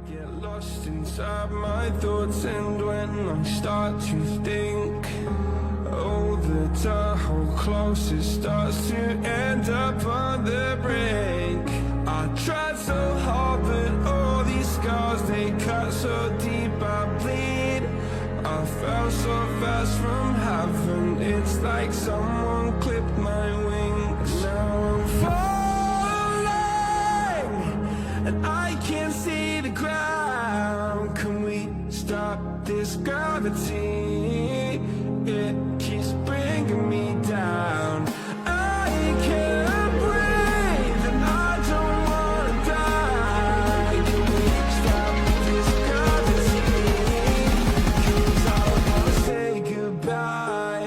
Get lost inside my thoughts, and when I start to think, oh, the tunnel closer starts to end up on the brink. I tried so hard, but all these scars, they cut so deep, I bleed. I fell so fast from heaven, it's like someone clipped my wings. Now I'm falling, and I can't see the ground. Can we stop this gravity? It keeps bringing me down. I can't breathe, and I don't wanna die. Can we stop this gravity? 'Cause I don't wanna say goodbye.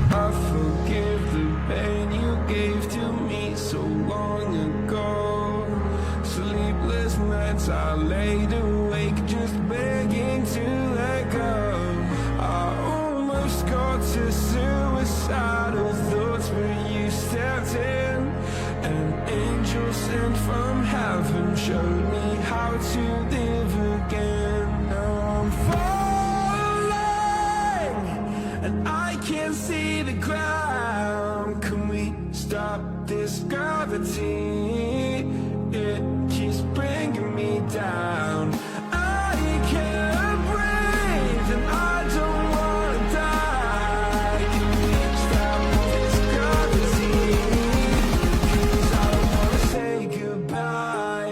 I forgive the pain you gave to me so long ago. Sleepless nights I laid awake just begging to let go. I almost got to suicidal thoughts, but you stepped in. An angel sent from heaven showed me how to live again. Now I'm falling, and I can't see the ground. Can we stop this gravity? It keeps bringing me down. I can't breathe, and I don't wanna die. Can we stop this gravity? 'Cause I don't wanna say goodbye.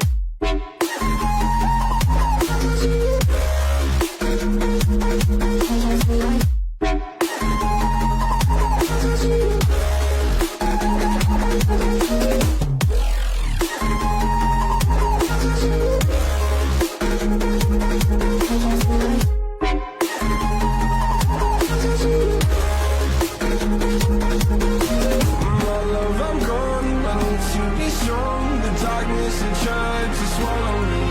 My love, I'm gone. I need to be strong. The darkness that tried to swallow me.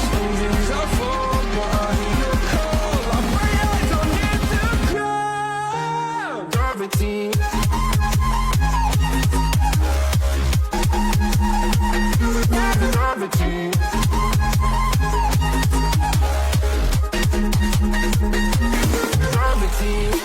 Some days I fall, but I hear your call. I pray I don't hit the ground. Gravity. Gravity. Gravity.